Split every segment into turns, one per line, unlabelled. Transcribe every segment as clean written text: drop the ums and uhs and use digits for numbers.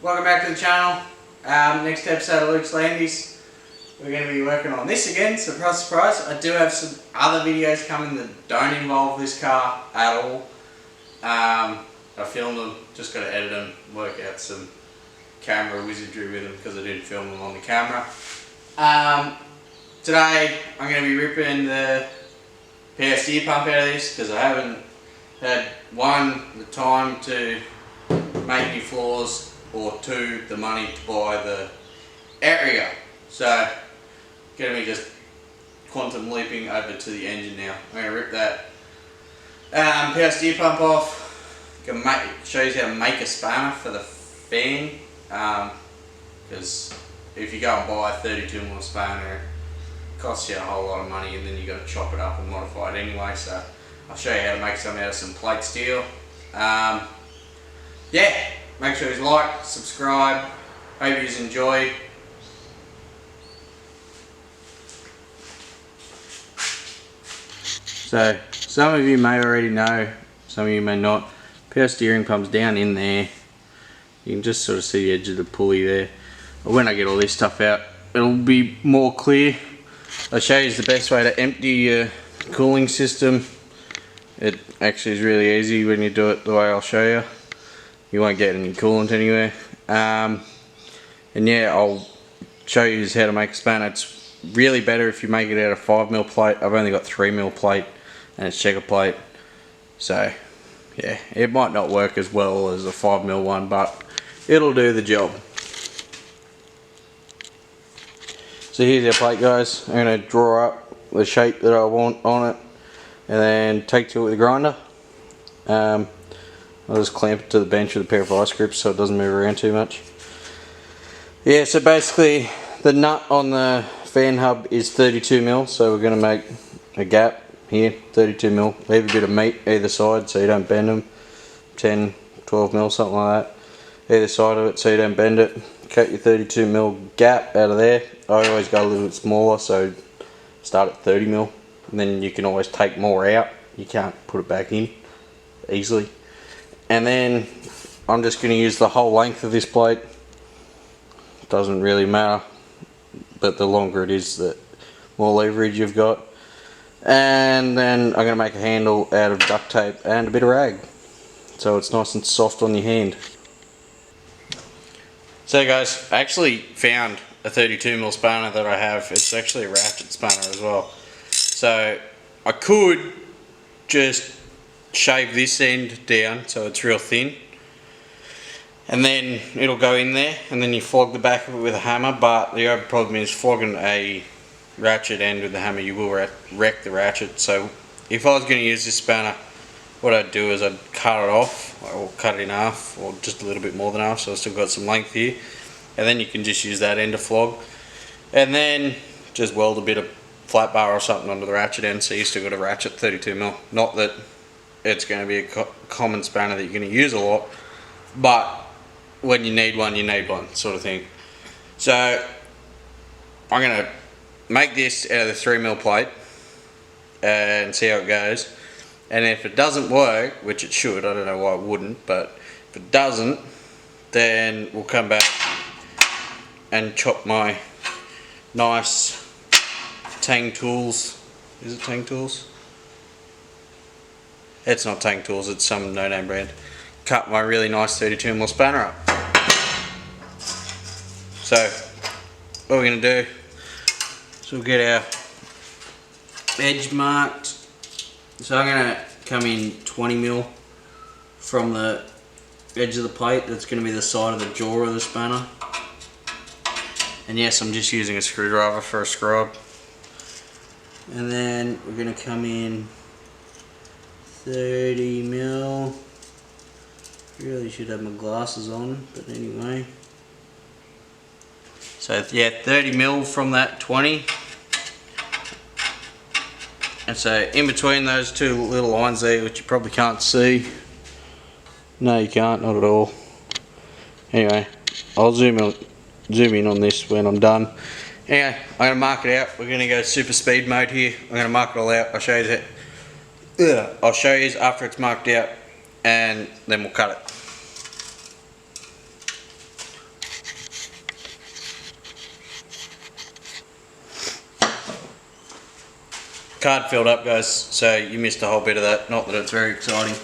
welcome back to the channel. Next episode of Luke's Landys. We're going to be working on this again, surprise surprise. I do have some other videos coming that don't involve this car at all. I filmed them, just got to edit them, work out some camera wizardry with them because I didn't film them on the camera. Today I'm going to be ripping the PSD pump out of this because I haven't had the time to make any floors, or two, the money to buy the outrigger. So going to be just quantum leaping over to the engine now. I'm going to rip that PSD pump off. Show you how to make a spanner for the fan, because if you go and buy a 32mm spanner, it costs you a whole lot of money, and then you got to chop it up and modify it anyway. So I'll show you how to make some out of some plate steel. Yeah, make sure you like, subscribe, hope you enjoy. So some of you may already know, some of you may not. Power steering pump's down in there. You can just sort of see the edge of the pulley there. But when I get all this stuff out, it'll be more clear. I'll show you the best way to empty your cooling system. It actually is really easy when you do it the way I'll show you. You won't get any coolant anywhere. And yeah, I'll show you how to make a spanner. It's really better if you make it out of 5mm plate. I've only got 3mm plate and it's checker plate. So yeah, it might not work as well as a 5mm one, but it'll do the job. So here's our plate, guys. I'm going to draw up the shape that I want on it and then take to it with a grinder. I'll just clamp it to the bench with a pair of vice grips so it doesn't move around too much. Yeah, so basically the nut on the fan hub is 32mm, so we're going to make a gap here, 32mm. Leave a bit of meat either side so you don't bend them. 10, 12mm, something like that. Either side of it so you don't bend it. Cut your 32mm gap out of there. I always go a little bit smaller, so start at 30mm. And then you can always take more out. You can't put it back in easily. And then I'm just going to use the whole length of this plate. Doesn't really matter, but the longer it is, the more leverage you've got. And then I'm going to make a handle out of duct tape and a bit of rag, so it's nice and soft on your hand. So guys, I actually found a 32mm spanner that I have. It's actually a ratchet spanner as well. So I could just shave this end down so it's real thin, and then it'll go in there, and then you flog the back of it with a hammer. But the other problem is flogging a ratchet end with the hammer, you will wreck the ratchet. So if I was going to use this spanner, what I'd do is I'd cut it off, or cut it in half, or just a little bit more than half, so I've still got some length here, and then you can just use that end to flog, and then just weld a bit of flat bar or something onto the ratchet end, so you still got a ratchet 32mm. Not that it's going to be a common spanner that you're going to use a lot, but when you need one sort of thing. So I'm going to make this out of the 3mm plate and see how it goes. And if it doesn't work, which it should, I don't know why it wouldn't, but if it doesn't, then we'll come back and chop my nice Tang Tools. Is it Tang Tools? It's not Tang Tools, it's some no-name brand. Cut my really nice 32mm spanner up. So what we're going to do is we'll get our edge marked. So I'm going to come in 20mm from the edge of the plate. That's going to be the side of the jaw of the spanner. And yes, I'm just using a screwdriver for a scrub. And then we're going to come in 30mm. Really should have my glasses on, but anyway. So yeah, 30mm from that 20. And so in between those two little lines there, which you probably can't see. No, you can't, not at all. Anyway, I'll zoom in on this when I'm done. Anyway, I'm going to mark it out. We're going to go super speed mode here. I'm going to mark it all out. I'll show you that. I'll show you after it's marked out, and then we'll cut it. Card filled up, guys, so you missed a whole bit of that. Not that it's very exciting.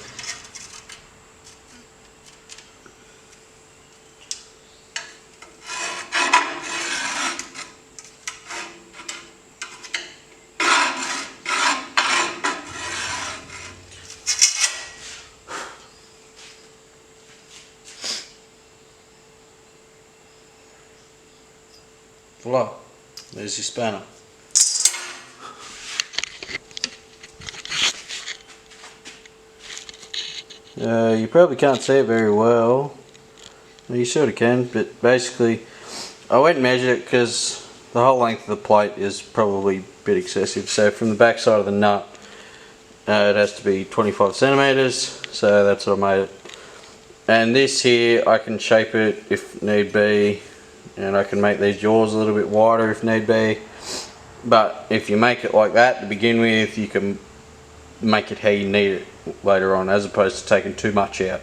Voila, there's your spanner. You probably can't see it very well. You sort of can, but basically I went and measured it because the whole length of the plate is probably a bit excessive. So from the back side of the nut, it has to be 25 centimeters, so that's what I made it. And this here, I can shape it if need be, and I can make these jaws a little bit wider if need be. But if you make it like that to begin with, you can make it how you need it later on, as opposed to taking too much out.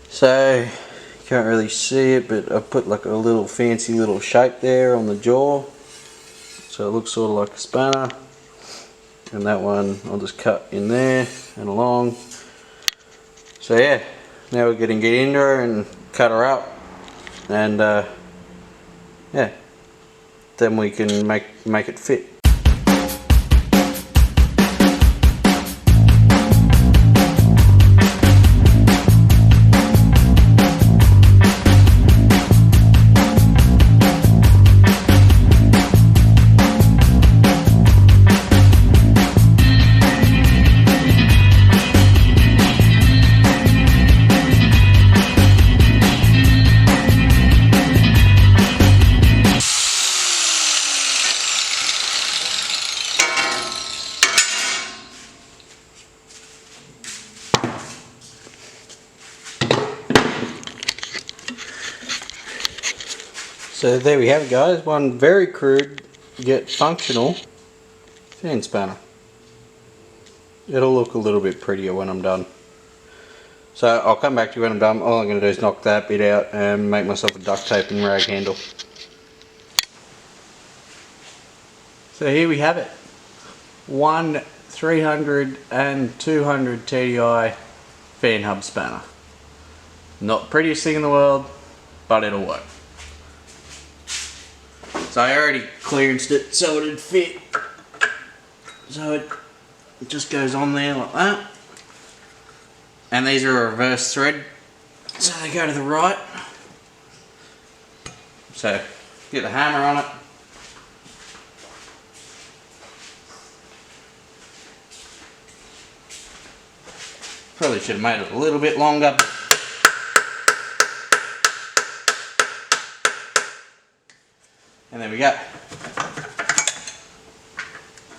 So you can't really see it, but I put like a little fancy little shape there on the jaw, so it looks sort of like a spanner. And that one I'll just cut in there and along. So yeah, now we're going to get into her and cut her up, and yeah, then we can make it fit. So there we have it, guys, one very crude yet functional fan spanner. It'll look a little bit prettier when I'm done. So I'll come back to you when I'm done. All I'm going to do is knock that bit out and make myself a duct tape and rag handle. So here we have it. One 300 and 200 TDI fan hub spanner. Not the prettiest thing in the world, but it'll work. So I already clearanced it so it'd fit. So it just goes on there like that. And these are a reverse thread, so they go to the right. So get the hammer on it. Probably should have made it a little bit longer. And there we go.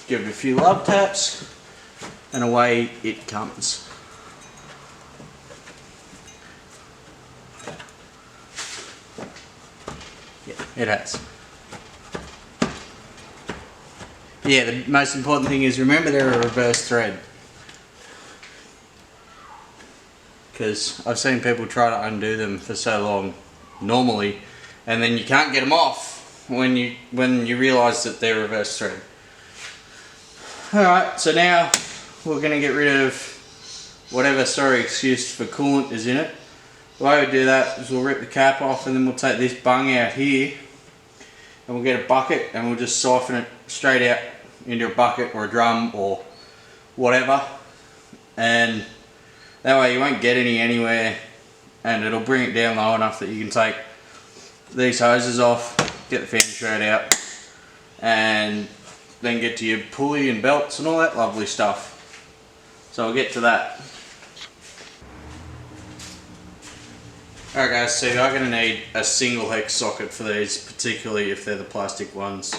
Give it a few love taps, and away it comes. Yeah, it has. Yeah, the most important thing is remember they're a reverse thread. Because I've seen people try to undo them for so long normally, and then you can't get them off when you realise that they're reverse thread. Alright, so now we're going to get rid of whatever sorry excuse for coolant is in it. The way we do that is we'll rip the cap off, and then we'll take this bung out here, and we'll get a bucket and we'll just siphon it straight out into a bucket or a drum or whatever, and that way you won't get any anywhere, and it'll bring it down low enough that you can take these hoses off, get the fan shroud out, and then get to your pulley and belts and all that lovely stuff. So I'll get to that. Alright guys, so you're going to need a single hex socket for these, particularly if they're the plastic ones,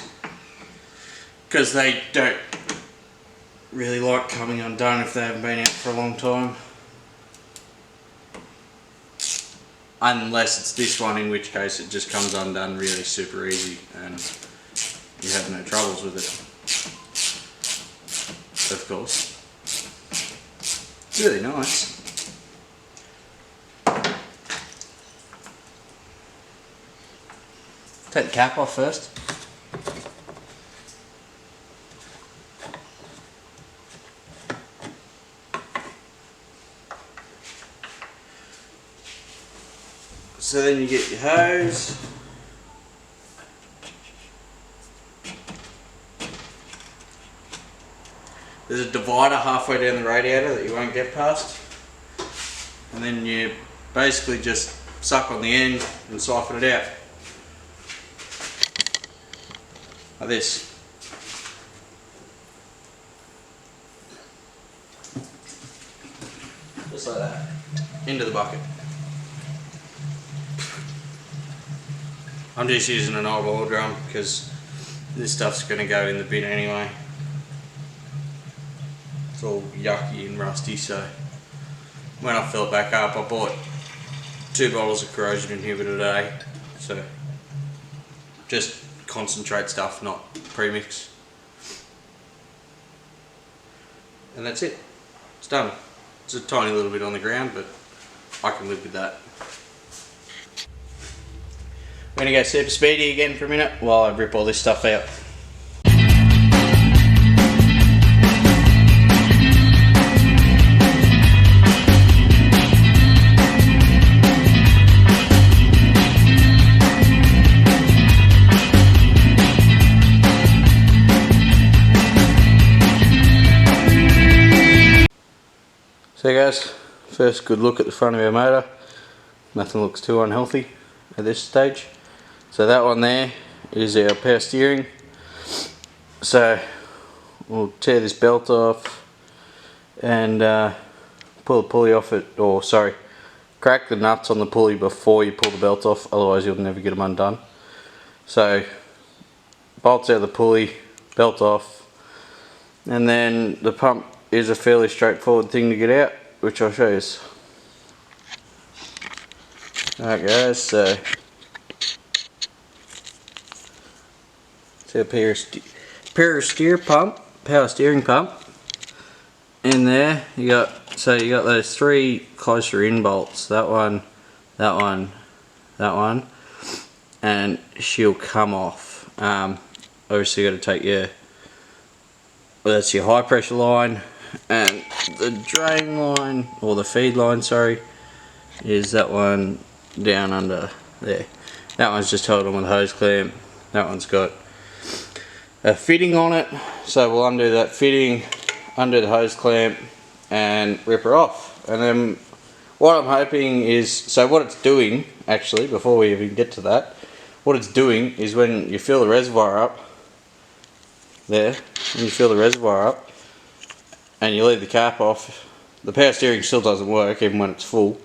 because they don't really like coming undone if they haven't been out for a long time. Unless it's this one, in which case it just comes undone really super easy and you have no troubles with it. Of course. It's really nice. Take the cap off first. So then you get your hose. There's a divider halfway down the radiator that you won't get past. And then you basically just suck on the end and siphon it out. Like this. Just like that. Into the bucket. I'm just using an old oil drum because this stuff's going to go in the bin anyway. It's all yucky and rusty, so when I fill it back up, I bought 2 bottles of corrosion inhibitor today, so just concentrate stuff, not premix. And that's it. It's done. It's a tiny little bit on the ground, but I can live with that. I'm going to go super speedy again for a minute while I rip all this stuff out. So guys, first good look at the front of our motor. Nothing looks too unhealthy at this stage. So that one there is our power steering. So we'll tear this belt off and pull the pulley off it, or sorry, crack the nuts on the pulley before you pull the belt off, otherwise you'll never get them undone. So bolts out of the pulley, belt off, and then the pump is a fairly straightforward thing to get out, which I'll show you. Alright guys, so it's our power steering pump. In there you got those 3 closer in bolts, that one, that one, that one, and she'll come off. Obviously you got to take your, well, that's your high pressure line, and the drain line, or the feed line, sorry, is that one down under there. That one's just held on with a hose clamp. That one's got a fitting on it, so we'll undo that fitting, undo the hose clamp and rip her off. And then what I'm hoping is, so what it's doing actually, before we even get to that, what it's doing is when you fill the reservoir up there, when you fill the reservoir up and you leave the cap off, the power steering still doesn't work even when it's full,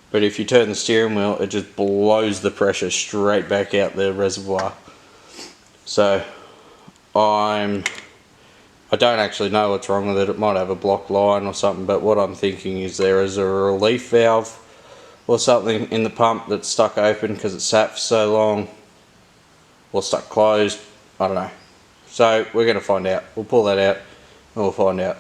but if you turn the steering wheel it just blows the pressure straight back out the reservoir. So I don't actually know what's wrong with it. It might have a blocked line or something, but what I'm thinking is there is a relief valve or something in the pump that's stuck open because it's sat for so long, or stuck closed, I don't know. So we're going to find out. We'll pull that out and we'll find out.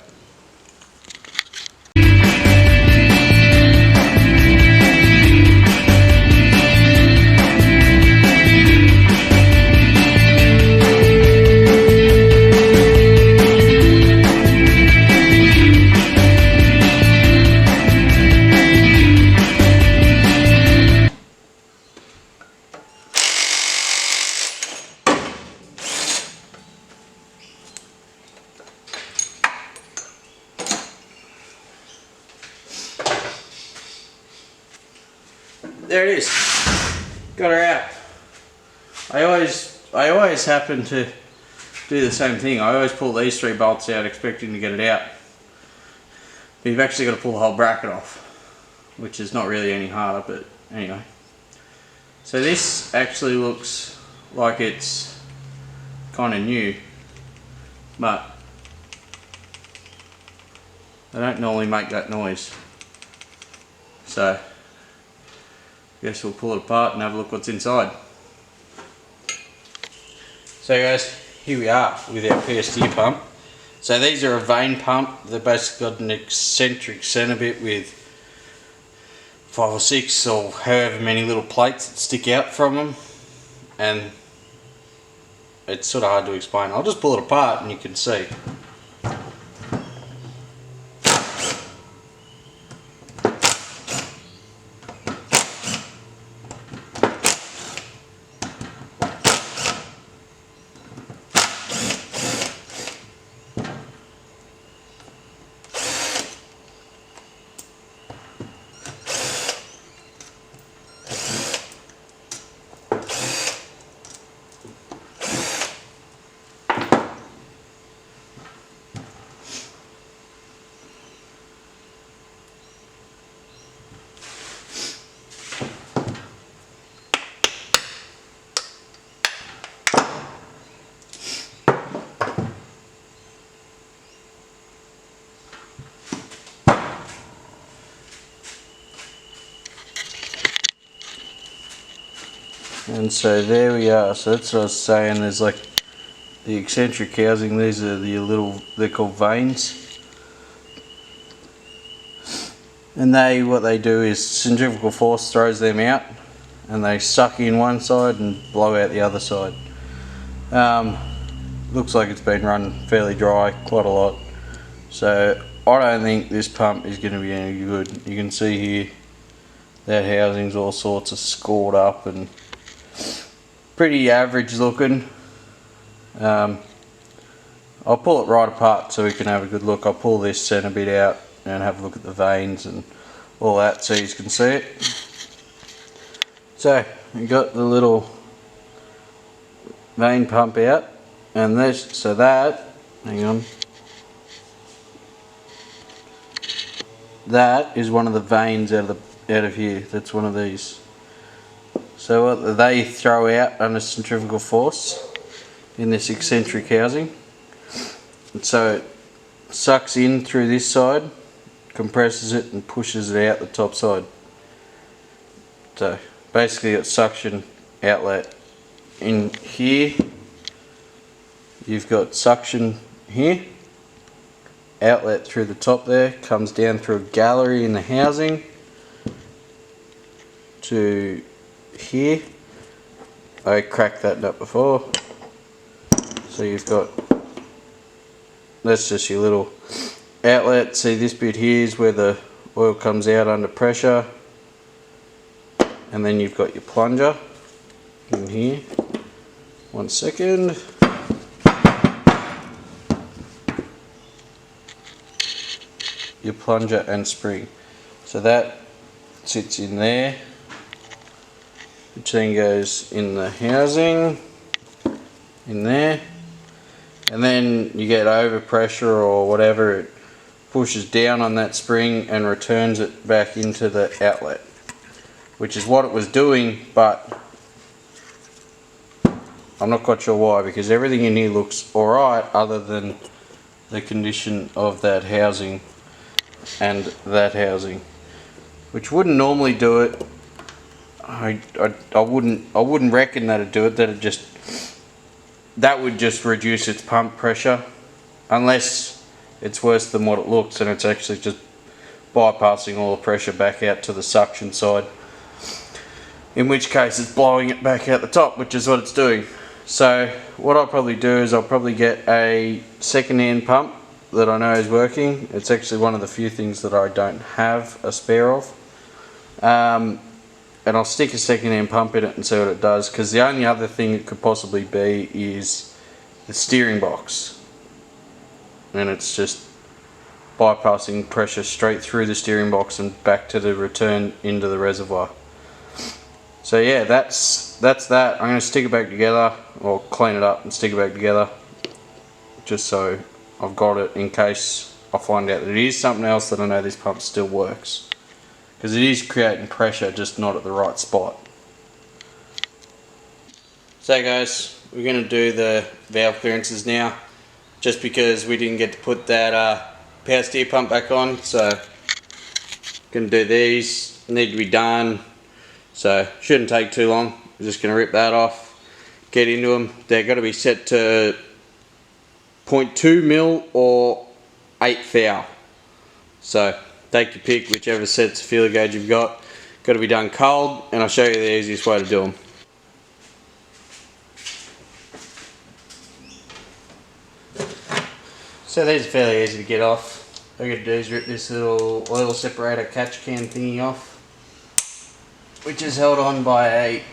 There it is. Got her out. I always happen to do the same thing. I always pull these 3 bolts out expecting to get it out. But you've actually got to pull the whole bracket off, which is not really any harder, but anyway. So this actually looks like it's kind of new, but they don't normally make that noise. So guess we'll pull it apart and have a look what's inside. So guys, here we are with our PSD pump. So these are a vane pump. They've basically got an eccentric centre bit with 5 or 6 or however many little plates that stick out from them, and it's sort of hard to explain. I'll just pull it apart and you can see. And so there we are. So that's what I was saying. There's like the eccentric housing. These are the little, they're called vanes. And what they do is centrifugal force throws them out, and they suck in one side and blow out the other side. Looks like it's been run fairly dry quite a lot. So I don't think this pump is going to be any good. You can see here that housing's all sorts of scored up and pretty average looking. I'll pull it right apart so we can have a good look. I'll pull this centre bit out and have a look at the vanes and all that so you can see it. So we got the little vane pump out, and this, so that, hang on, that is one of the vanes out of here. That's one of these. So what they throw out under centrifugal force in this eccentric housing, and so it sucks in through this side, compresses it and pushes it out the top side. So basically it's suction outlet in here. You've got suction here, outlet through the top there, comes down through a gallery in the housing to here. I cracked that nut before. So you've got, that's just your little outlet. See, this bit here is where the oil comes out under pressure, and then you've got your plunger in here. 1 second. Your plunger and spring. So that sits in there, which then goes in the housing, in there, and then you get overpressure or whatever, it pushes down on that spring and returns it back into the outlet, which is what it was doing, but I'm not quite sure why, because everything in here looks alright other than the condition of that housing and that housing, which wouldn't normally do it. I wouldn't reckon that'd do it. That would just reduce its pump pressure, unless it's worse than what it looks and it's actually just bypassing all the pressure back out to the suction side, in which case it's blowing it back out the top, which is what it's doing. So what I'll probably do is I'll probably get a second-hand pump that I know is working. It's actually one of the few things that I don't have a spare of, and I'll stick a second-hand pump in it and see what it does, because the only other thing it could possibly be is the steering box, and it's just bypassing pressure straight through the steering box and back to the return into the reservoir. So yeah, that's that. I'm going to stick it back together, or clean it up and stick it back together, just so I've got it in case I find out that it is something else, that I know this pump still works, because it is creating pressure, just not at the right spot. So guys, we're going to do the valve clearances now, just because we didn't get to put that power steer pump back on. So going to do these, need to be done, so shouldn't take too long. We're just going to rip that off, get into them. They're got to be set to 0.2 mil or 8 thou. So take your pick, whichever sets of feeler gauge you've got. Got to be done cold, and I'll show you the easiest way to do them. So these are fairly easy to get off. All you got to do is rip this little oil separator catch can thingy off, which is held on by a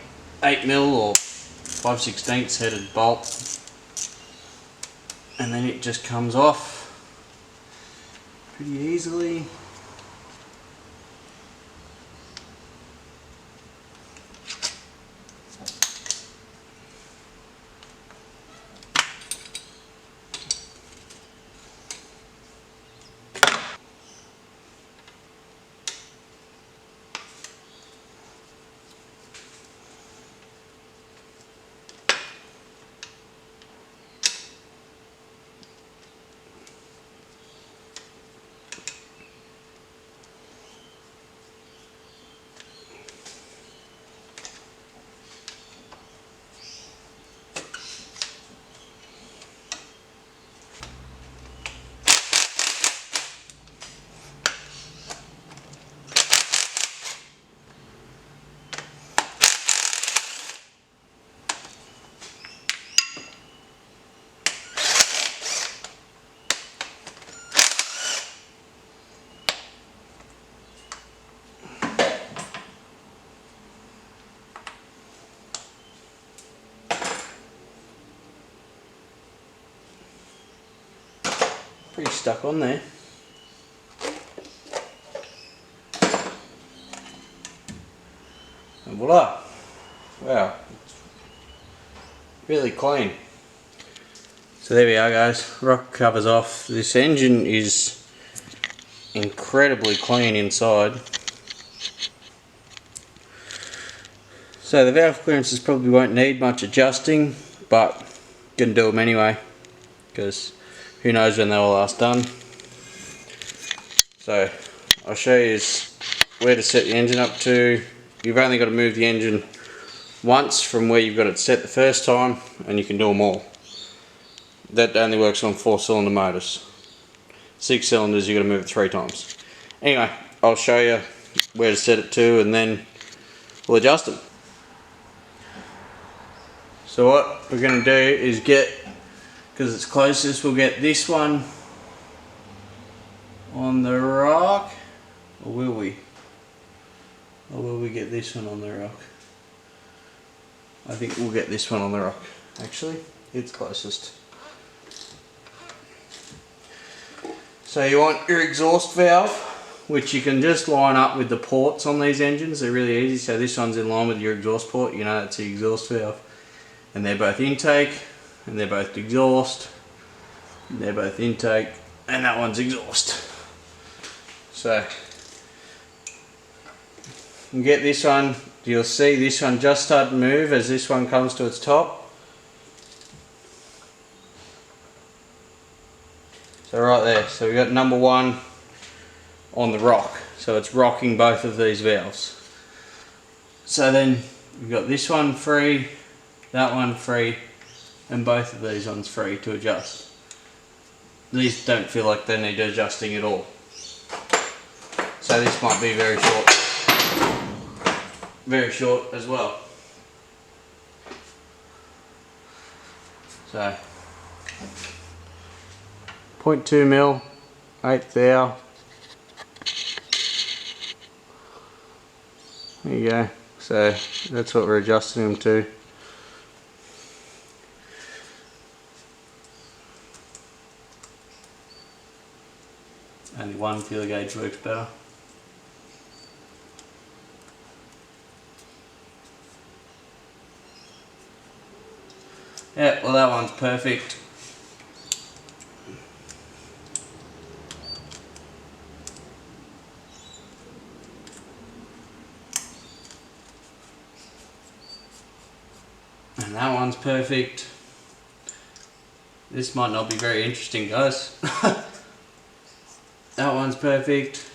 8 mil or 5/16 headed bolt, and then it just comes off pretty easily. pretty stuck on there. And voila! Wow, it's really clean. So there we are, guys. Rock covers off. This engine is incredibly clean inside. So the valve clearances probably won't need much adjusting, but gonna do them anyway, because who knows when they were last done. So I'll show you where to set the engine up to. You've only got to move the engine once from where you've got it set the first time, and you can do them all. That only works on 4-cylinder motors. 6 cylinders, you've got to move it 3 times. Anyway, I'll show you where to set it to, and then we'll adjust them. So what we're going to do is get, because it's closest, we'll get this one on the rock, or will we? Or will we get this one on the rock? I think we'll get this one on the rock. Actually, it's closest. So you want your exhaust valve, which you can just line up with the ports on these engines. They're really easy. So this one's in line with your exhaust port. You know that's the exhaust valve. And they're both intake, and they're both exhaust, and they're both intake, and that one's exhaust. So you get this one, you'll see this one just start to move as this one comes to its top. So right there, so we've got number 1 on the rock, so it's rocking both of these valves. So then we've got this one free, that one free, and both of these ones free to adjust. These don't feel like they need adjusting at all. So this might be very short as well. So 0.2 mil, 8th hour. There you go. So that's what we're adjusting them to. Only one feeler gauge works better. Yeah, well that one's perfect. And that one's perfect. This might not be very interesting, guys. That one's perfect.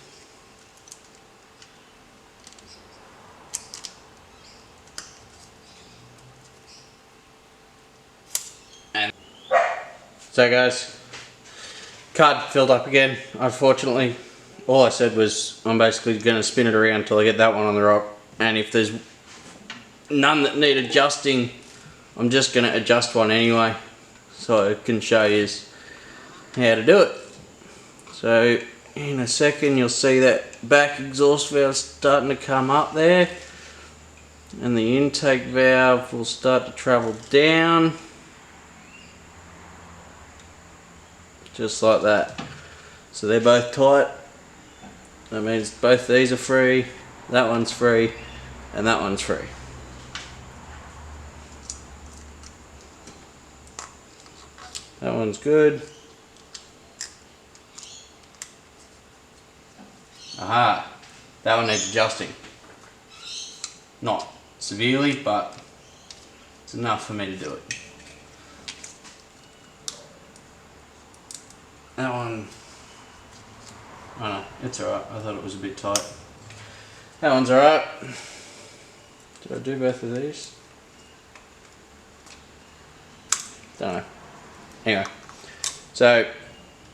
And so guys, card filled up again. Unfortunately, all I said was I'm basically going to spin it around until I get that one on the rock. And if there's none that need adjusting, I'm just going to adjust one anyway, so I can show you how to do it. So in a second you'll see that back exhaust valve starting to come up there, and the intake valve will start to travel down, just like that. So they're both tight. That means both these are free, that one's free, and that one's free. That one's good. Aha, that one needs adjusting. Not severely, but it's enough for me to do it. That one, oh no, it's alright. I thought it was a bit tight. That one's alright. Did I do both of these? Don't know. Anyway, so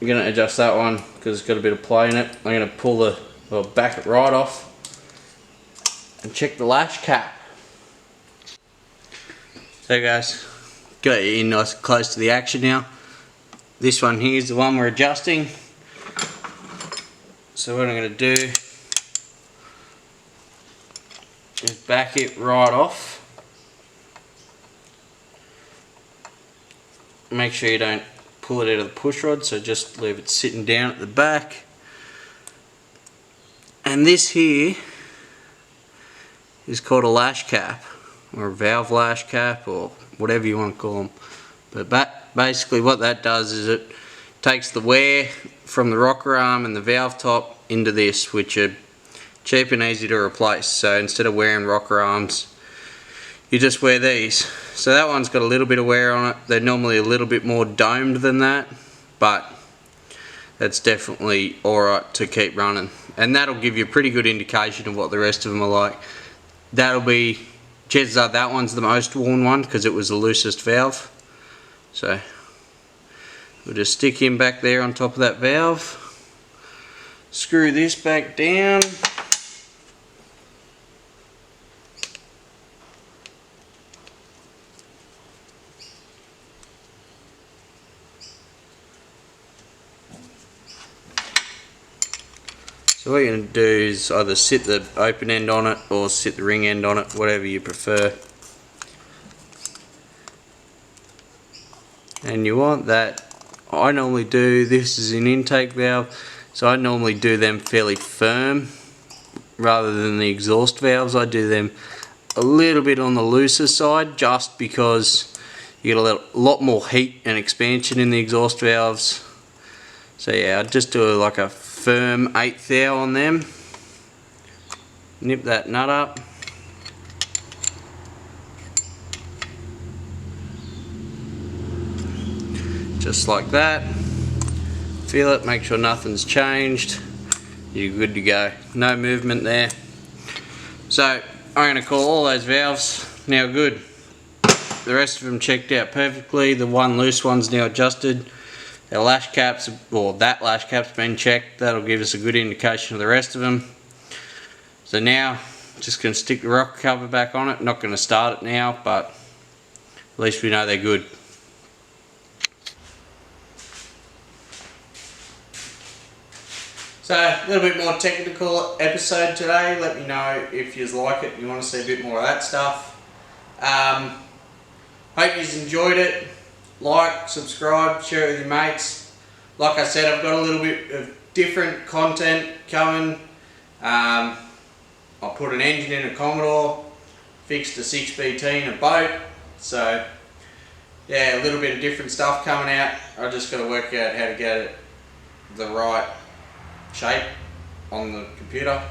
I'm going to adjust that one because it's got a bit of play in it. I'm going to pull the, or back it right off and check the lash cap. So guys, got you in nice and close to the action now. This one here is the one we're adjusting. So what I'm going to do is back it right off. Make sure you don't pull it out of the push rod, so just leave it sitting down at the back. And this here is called a lash cap, or a valve lash cap, or whatever you want to call them. But basically what that does is it takes the wear from the rocker arm and the valve top into this, which are cheap and easy to replace. So instead of wearing rocker arms, you just wear these. So that one's got a little bit of wear on it. They're normally a little bit more domed than that, but that's definitely alright to keep running. And that'll give you a pretty good indication of what the rest of them are like. That'll be, chances are that one's the most worn one because it was the loosest valve. So we'll just stick him back there on top of that valve. Screw this back down. So what you're going to do is either sit the open end on it or sit the ring end on it, whatever you prefer. And you want that, I normally do, this is an intake valve, so I normally do them fairly firm rather than the exhaust valves. I do them a little bit on the looser side just because you get a lot more heat and expansion in the exhaust valves. So yeah, I just do like a firm 1/8 thou on them. Nip that nut up. Just like that. Feel it, make sure nothing's changed. You're good to go. No movement there. So I'm going to call all those valves now good. The rest of them checked out perfectly. The one loose one's now adjusted. The lash caps, or that lash cap's been checked. That'll give us a good indication of the rest of them. So now, just going to stick the rocker cover back on it. Not going to start it now, but at least we know they're good. So a little bit more technical episode today. Let me know if you like it and you want to see a bit more of that stuff. Hope you enjoyed it. Like, subscribe, share it with your mates. Like I said, I've got a little bit of different content coming. I'll put an engine in a Commodore, fixed a 6BT in a boat. So yeah, a little bit of different stuff coming out. I just got to work out how to get it the right shape on the computer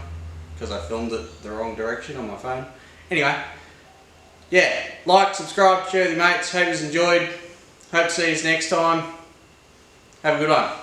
because I filmed it the wrong direction on my phone. Anyway, yeah, like, subscribe, share with your mates. Hope you enjoyed. Hope to see you next time. Have a good one.